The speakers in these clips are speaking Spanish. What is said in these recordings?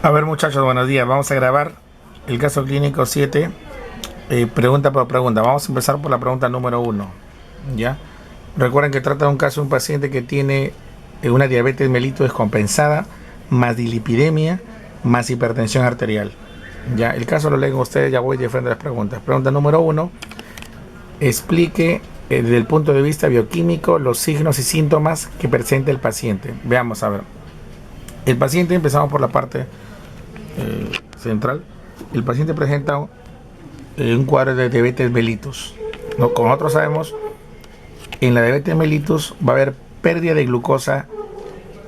A ver, muchachos, buenos días. Vamos a grabar el caso clínico 7, pregunta por pregunta. Vamos a empezar por la pregunta número 1. ¿Ya? Recuerden que trata de un caso de un paciente que tiene una diabetes mellitus descompensada, más dislipidemia, más hipertensión arterial. Ya, el caso lo leen ustedes, ya voy de frente a las preguntas. Pregunta número 1. Explique desde el punto de vista bioquímico los signos y síntomas que presenta el paciente. Veamos, a ver. El paciente, empezamos por la parte central. El paciente presenta un cuadro de diabetes mellitus, ¿no? Como nosotros sabemos, en la diabetes mellitus va a haber pérdida de glucosa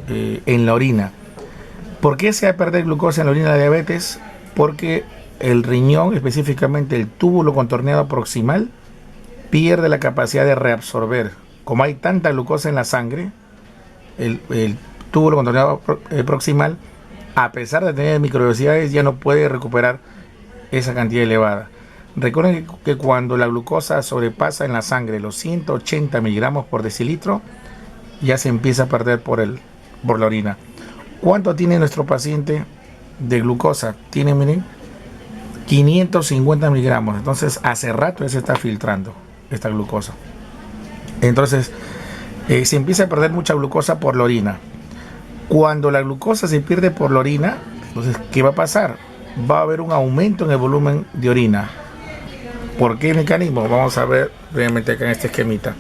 en la orina. ¿Por qué se va a perder glucosa en la orina de la diabetes? Porque el riñón, específicamente el túbulo contorneado proximal, pierde la capacidad de reabsorber. Como hay tanta glucosa en la sangre, el túbulo contorneado proximal, a pesar de tener microvelocidades, ya no puede recuperar esa cantidad elevada. Recuerden que cuando la glucosa sobrepasa en la sangre los 180 miligramos por decilitro, ya se empieza a perder por la orina. ¿Cuánto tiene nuestro paciente de glucosa? Tiene, miren, 550 miligramos. Entonces, hace rato ya se está filtrando esta glucosa. Entonces, se empieza a perder mucha glucosa por la orina. Cuando la glucosa se pierde por la orina, entonces, ¿qué va a pasar? Va a haber un aumento en el volumen de orina. ¿Por qué mecanismo? Vamos a ver brevemente acá en este esquemita.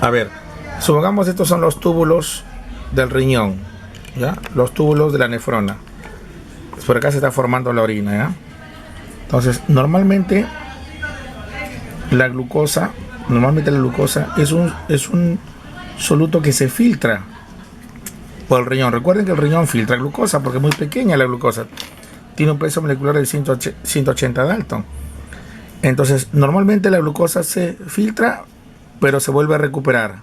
A ver, supongamos estos son los túbulos del riñón, ¿ya? Los túbulos de la nefrona. Por acá se está formando la orina, ¿ya? Entonces, normalmente la glucosa es un soluto que se filtra por el riñón. Recuerden que el riñón filtra glucosa porque es muy pequeña la glucosa. Tiene un peso molecular de 180 Dalton. Entonces, normalmente la glucosa se filtra, pero se vuelve a recuperar.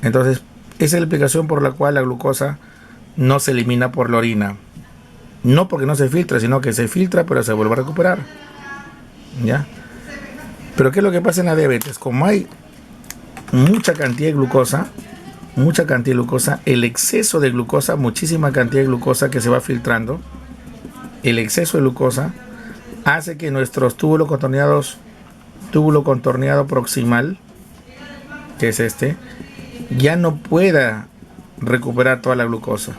Entonces, esa es la explicación por la cual la glucosa no se elimina por la orina. No porque no se filtra, sino que se filtra, pero se vuelve a recuperar. ¿Ya? Pero ¿qué es lo que pasa en la diabetes? Como hay mucha cantidad de glucosa, el exceso de glucosa, muchísima cantidad de glucosa que se va filtrando, el exceso de glucosa hace que nuestros túbulo contorneado proximal, que es este, ya no pueda recuperar toda la glucosa.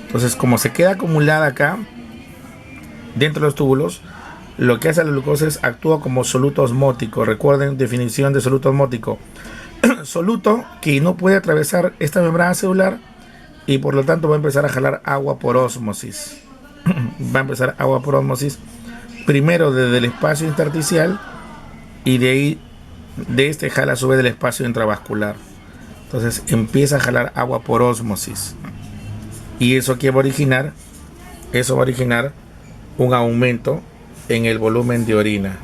Entonces, como se queda acumulada acá dentro de los túbulos, lo que hace la glucosa es actúa como soluto osmótico. Recuerden, definición de soluto osmótico: soluto que no puede atravesar esta membrana celular y por lo tanto va a empezar a jalar agua por ósmosis. Va a empezar agua por ósmosis primero desde el espacio intersticial y de ahí de este jala a su vez del espacio intravascular. Entonces empieza a jalar agua por ósmosis y eso que va a originar un aumento en el volumen de orina,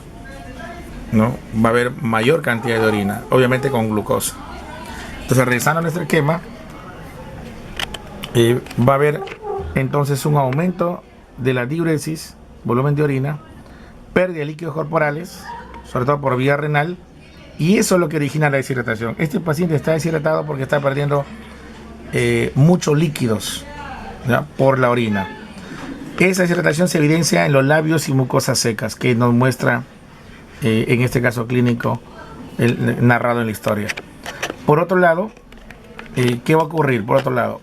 ¿no? Va a haber mayor cantidad de orina, obviamente con glucosa. Entonces, regresando a nuestro esquema, va a haber entonces un aumento de la diuresis, volumen de orina, pérdida de líquidos corporales, sobre todo por vía renal, y eso es lo que origina la deshidratación. Este paciente está deshidratado porque está perdiendo muchos líquidos, ¿ya? Por la orina. Esa deshidratación se evidencia en los labios y mucosas secas, que nos muestra en este caso clínico narrado en la historia. Por otro lado, ¿qué va a ocurrir? Por otro lado,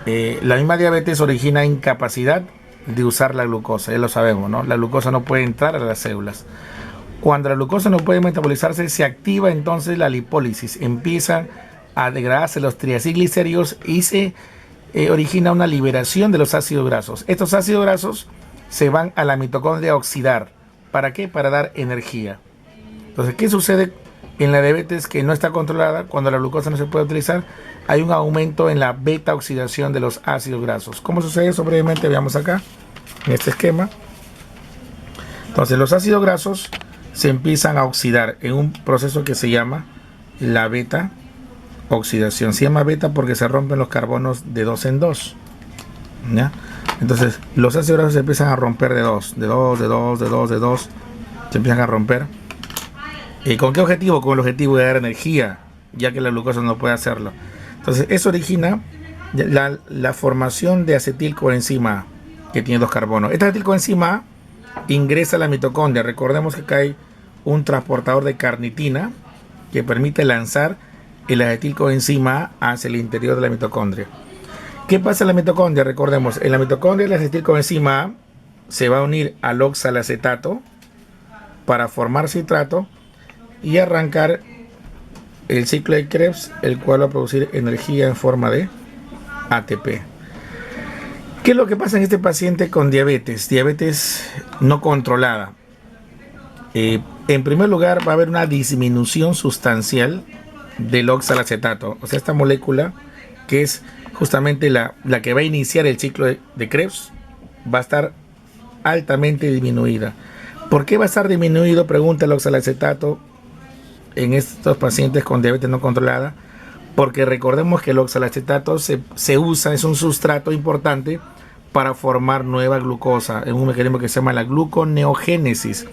la misma diabetes origina incapacidad de usar la glucosa, ya lo sabemos, ¿no? La glucosa no puede entrar a las células. Cuando la glucosa no puede metabolizarse, se activa entonces la lipólisis, empiezan a degradarse los triacilglicéridos y se origina una liberación de los ácidos grasos. Estos ácidos grasos se van a la mitocondria a oxidar. ¿Para qué? Para dar energía. Entonces, ¿qué sucede en la diabetes que no está controlada? Cuando la glucosa no se puede utilizar, hay un aumento en la beta oxidación de los ácidos grasos. ¿Cómo sucede eso? Brevemente veamos acá, en este esquema. Entonces, los ácidos grasos se empiezan a oxidar en un proceso que se llama la beta oxidación. Se llama beta porque se rompen los carbonos de 2 en 2. ¿Ya? Entonces, los ácidos grasos se empiezan a romper de 2. Se empiezan a romper. ¿Y con qué objetivo? Con el objetivo de dar energía, ya que la glucosa no puede hacerlo. Entonces, eso origina la formación de acetilcoenzima A, que tiene 2 carbonos. Esta acetilcoenzima A ingresa a la mitocondria. Recordemos que acá hay un transportador de carnitina que permite lanzar el acetilcoenzima A hacia el interior de la mitocondria. ¿Qué pasa en la mitocondria? Recordemos, en la mitocondria el acetilcoenzima A se va a unir al oxalacetato para formar citrato y arrancar el ciclo de Krebs, el cual va a producir energía en forma de ATP. ¿Qué es lo que pasa en este paciente con diabetes? Diabetes no controlada. En primer lugar, va a haber una disminución sustancial del oxalacetato. O sea, esta molécula, que es justamente la que va a iniciar el ciclo de Krebs, va a estar altamente disminuida. ¿Por qué va a estar disminuido? Pregunta el oxalacetato en estos pacientes con diabetes no controlada. Porque recordemos que el oxalacetato se usa, es un sustrato importante para formar nueva glucosa. Es un mecanismo que se llama la gluconeogénesis.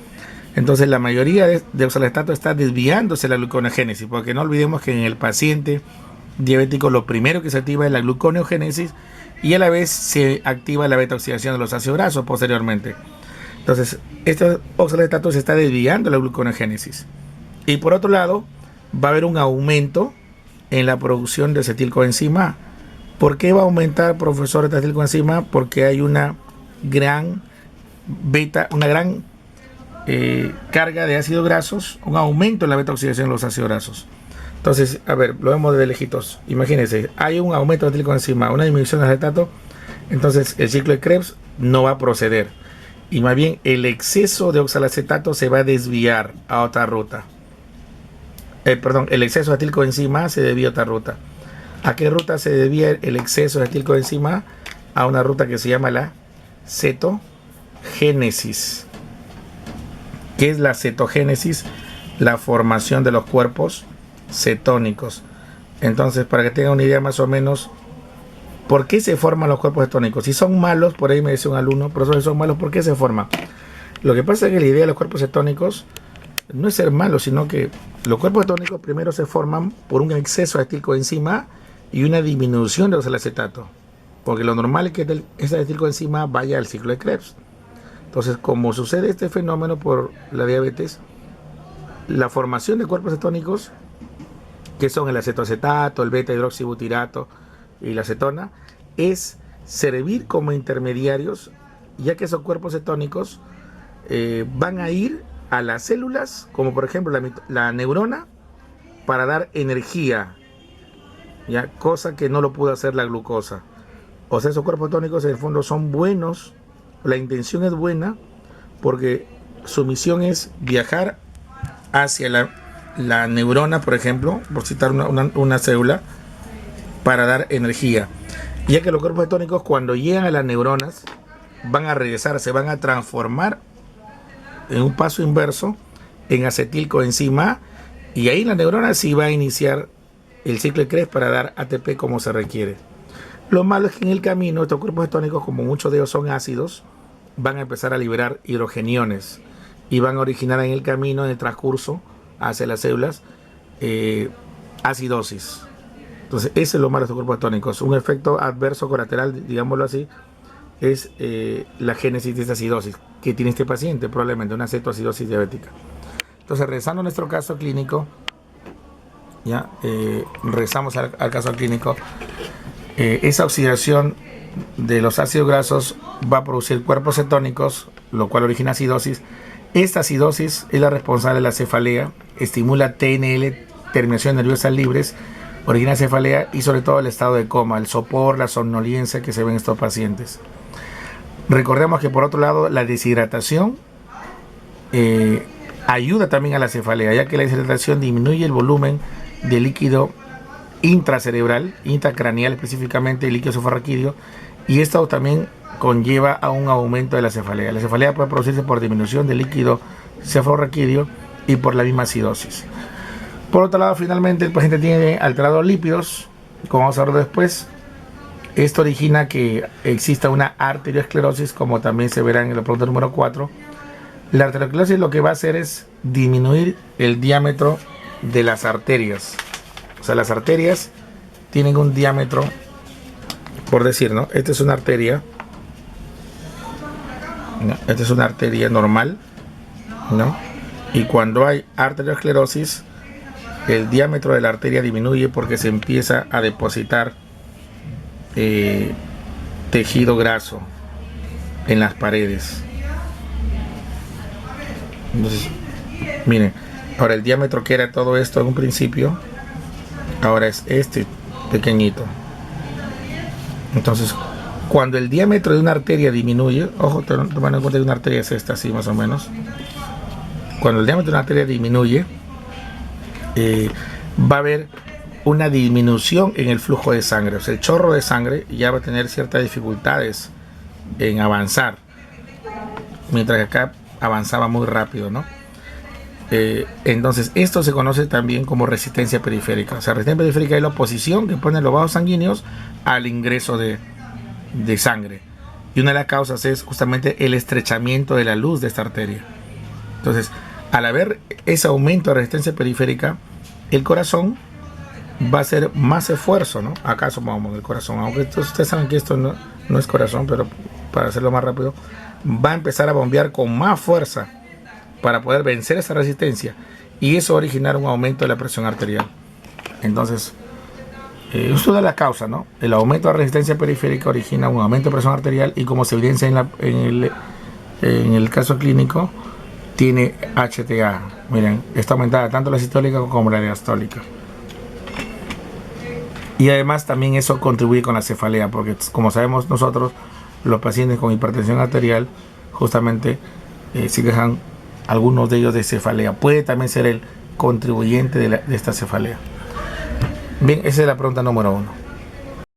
Entonces la mayoría de oxalacetato está desviándose la gluconeogénesis, porque no olvidemos que en el paciente diabético lo primero que se activa es la gluconeogénesis y a la vez se activa la beta-oxidación de los ácidos grasos posteriormente. Entonces este oxalacetato se está desviando la gluconeogénesis. Y por otro lado, va a haber un aumento en la producción de acetilcoenzima A. ¿Por qué va a aumentar, profesor, esta acetilcoenzima A? Porque hay una gran carga de ácidos grasos, un aumento en la beta-oxidación de los ácidos grasos. Entonces, a ver, lo vemos de lejitos. Imagínense, hay un aumento de acetilcoenzima A, una disminución de acetato, entonces el ciclo de Krebs no va a proceder. Y más bien, el exceso de oxalacetato se va a desviar a otra ruta. El exceso de acetilcoenzima A se desvía a otra ruta. ¿A qué ruta se desvía el exceso de acetilcoenzima A? A una ruta que se llama la cetogénesis. ¿Qué es la cetogénesis? La formación de los cuerpos cetónicos. Entonces, para que tengan una idea más o menos, ¿por qué se forman los cuerpos cetónicos? Si son malos, por ahí me dice un alumno, profesor, si son malos, ¿por qué se forman? Lo que pasa es que la idea de los cuerpos cetónicos no es ser malos, sino que los cuerpos cetónicos primero se forman por un exceso de acetilcoenzima A y una disminución de oxalacetato. Porque lo normal es que esa acetilcoenzima A vaya al ciclo de Krebs. Entonces, como sucede este fenómeno por la diabetes, la formación de cuerpos cetónicos, que son el acetoacetato, el beta-hidroxibutirato y la acetona, es servir como intermediarios, ya que esos cuerpos cetónicos van a ir a las células, como por ejemplo la neurona, para dar energía, ¿ya? Cosa que no lo pudo hacer la glucosa. O sea, esos cuerpos cetónicos en el fondo son buenos, la intención es buena, porque su misión es viajar hacia la neurona, por ejemplo, por citar una célula, para dar energía. Ya que los cuerpos cetónicos, cuando llegan a las neuronas, van a regresar, se van a transformar en un paso inverso en acetilcoenzima A, y ahí la neurona sí va a iniciar el ciclo de Krebs para dar ATP como se requiere. Lo malo es que en el camino estos cuerpos cetónicos, como muchos de ellos son ácidos, van a empezar a liberar hidrogeniones y van a originar en el camino, en el transcurso hacia las células, acidosis. Entonces ese es lo malo de estos cuerpos cetónicos. Un efecto adverso colateral, digámoslo así, es la génesis de esta acidosis que tiene este paciente, probablemente una cetoacidosis diabética. Entonces, regresando a nuestro caso clínico, ya regresamos al caso clínico, esa oxidación de los ácidos grasos va a producir cuerpos cetónicos, lo cual origina acidosis. Esta acidosis es la responsable de la cefalea, estimula TNL, terminaciones nerviosas libres, origina cefalea y sobre todo el estado de coma, el sopor, la somnolencia que se ven en estos pacientes. Recordemos que por otro lado la deshidratación ayuda también a la cefalea, ya que la deshidratación disminuye el volumen de líquido intracerebral, intracraneal específicamente, el líquido cefalorraquídeo, y esto también conlleva a un aumento de la cefalea. La cefalea puede producirse por disminución del líquido cefalorraquídeo y por la misma acidosis. Por otro lado, finalmente el paciente tiene alterados lípidos, como vamos a ver después. Esto origina que exista una arteriosclerosis, como también se verá en la pregunta número 4. La arteriosclerosis lo que va a hacer es disminuir el diámetro de las arterias. O sea, las arterias tienen un diámetro por decir, ¿no? Esta es una arteria, ¿no? Esta es una arteria normal, ¿no? Y cuando hay arteriosclerosis, el diámetro de la arteria disminuye porque se empieza a depositar tejido graso en las paredes. Entonces, miren, ahora el diámetro que era todo esto en un principio, ahora es este pequeñito. Entonces, cuando el diámetro de una arteria disminuye, ojo, tomando en cuenta que una arteria es esta, así más o menos. Cuando el diámetro de una arteria disminuye, va a haber una disminución en el flujo de sangre. O sea, el chorro de sangre ya va a tener ciertas dificultades en avanzar, mientras que acá avanzaba muy rápido, ¿no? Entonces esto se conoce también como resistencia periférica. O sea, resistencia periférica es la oposición que ponen los vasos sanguíneos al ingreso de sangre, y una de las causas es justamente el estrechamiento de la luz de esta arteria. Entonces, al haber ese aumento de resistencia periférica, el corazón va a hacer más esfuerzo, ¿no? Acá sumamos el corazón, aunque ustedes saben que esto no es corazón, pero para hacerlo más rápido, va a empezar a bombear con más fuerza para poder vencer esa resistencia, y eso va a originar un aumento de la presión arterial. Entonces, esto es la causa, ¿no? El aumento de la resistencia periférica origina un aumento de presión arterial, y como se evidencia en el caso clínico, tiene HTA. Miren, está aumentada tanto la sistólica como la diastólica. Y además también eso contribuye con la cefalea, porque como sabemos nosotros, los pacientes con hipertensión arterial justamente sí dejan algunos de ellos de cefalea. Puede también ser el contribuyente de esta cefalea. Bien, esa es la pregunta número 1.